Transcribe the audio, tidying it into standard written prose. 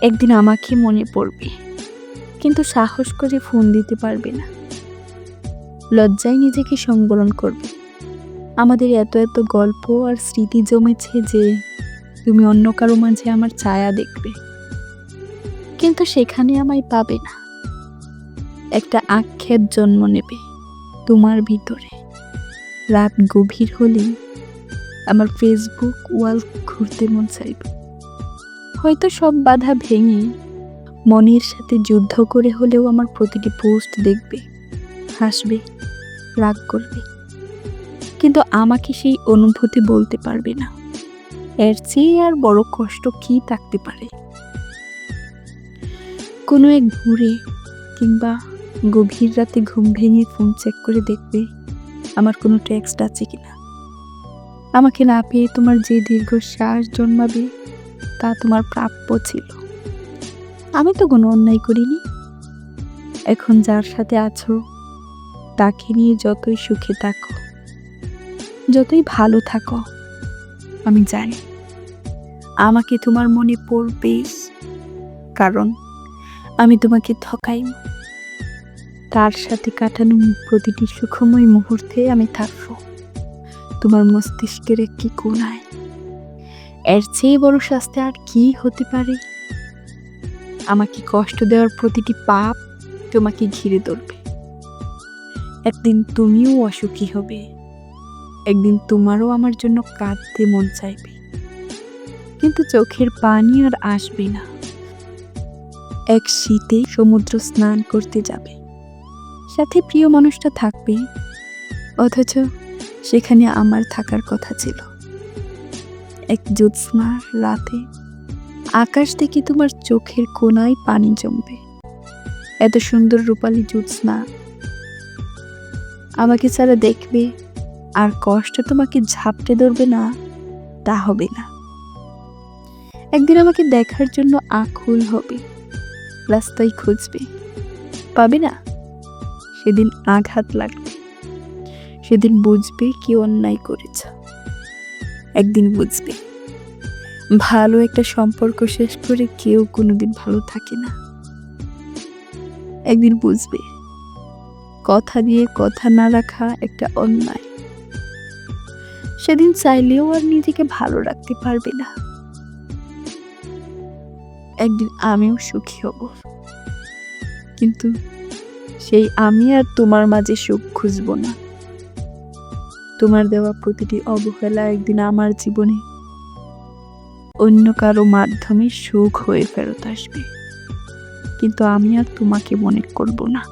একদিন আমাকে মনে পড়বে, কিন্তু সাহস করে ফোন দিতে পারবে না। লজ্জায় নিজেকে সংবরণ করবে। আমাদের এত এত গল্প আর স্মৃতি জমেছে যে তুমি অন্য কারো মাঝে আমার ছায়া দেখবে, কিন্তু সেখানে আমায় পাবে না। একটা আক্ষেপ জন্ম নেবে তোমার ভিতরে। রাত গভীর হলেই আমার ফেসবুক ওয়াল ঘুরতে মন চাইবে। হয়তো সব বাধা ভেঙে মনের সাথে যুদ্ধ করে হলেও আমার প্রতিটি পোস্ট দেখবে, হাসবে, রাগ করবে, কিন্তু আমাকে সেই অনুভূতি বলতে পারবে না। এর চেয়ে আর বড় কষ্ট কি থাকতে পারে? কোনো এক ভোরে কিংবা গভীর রাতে ঘুম ভেঙে ফোন চেক করে দেখবে আমার কোনো টেক্সট আছে কিনা। আমাকে না পেয়ে তোমার যে দীর্ঘশ্বাস জন্মাবে তা তোমার প্রাপ্য ছিল। আমি তো কোনো অন্যায় করিনি। এখন যার সাথে আছো তাকে নিয়ে যতই সুখে থাকো, যতই ভালো থাকো, আমি জানি আমাকে তোমার মনে পড়বে, কারণ আমি তোমাকে ঠকাইনি। তার সাথে কাটানো প্রতিটি সুখময় মুহূর্তে আমি থাকবো তোমার মস্তিষ্কের একটি কোণায়। এর চেয়ে বড় শাস্তি আর কি হতে পারে? আমাকে কষ্ট দেওয়ার প্রতিটি পাপ তোমাকে ঘিরে ধরবে। একদিন তুমিও অসুখী হবে, একদিন তোমারও আমার জন্য কাঁদতে মন চাইবে, কিন্তু চোখের পানি আর আসবে না। এক শীতে সমুদ্র স্নান করতে যাবে, সাথে প্রিয় মানুষটা থাকবে, অথচ সেখানে আমার থাকার কথা ছিল। এক জ্যোৎস্নার রাতে আকাশ থেকে তোমার চোখের কোণায় পানি জমবে। এত সুন্দর রূপালী জ্যোৎস্না আমাকে ছাড়া দেখবে, আর কষ্ট তোমাকে ঝাপটে ধরবে না, তা হবে না। একদিন আমাকে দেখার জন্য আকুল হবে, রাস্তায় খুঁজবে, পাবে না। সেদিন আঘাত লাগবে, সেদিন বুঝবে কি অন্যায় করেছ। একদিন বুঝবে ভালো একটা সম্পর্ক শেষ করে কেউ কোনোদিন ভালো থাকে না। একদিন বুঝবে কথা দিয়ে কথা না রাখা একটা অন্যায়। সেদিন চাইলেও আর নিজেকে ভালো রাখতে পারবে না। একদিন আমিও সুখী হব, কিন্তু সেই আমি আর তোমার মাঝে সুখ খুঁজবো না। তোমার দেওয়া প্রতিটি অবহেলা একদিন আমার জীবনে অন্য কারো মাধ্যমে সুখ হয়ে ফেরত আসবে, কিন্তু আমি আর তোমাকে মনে করব না।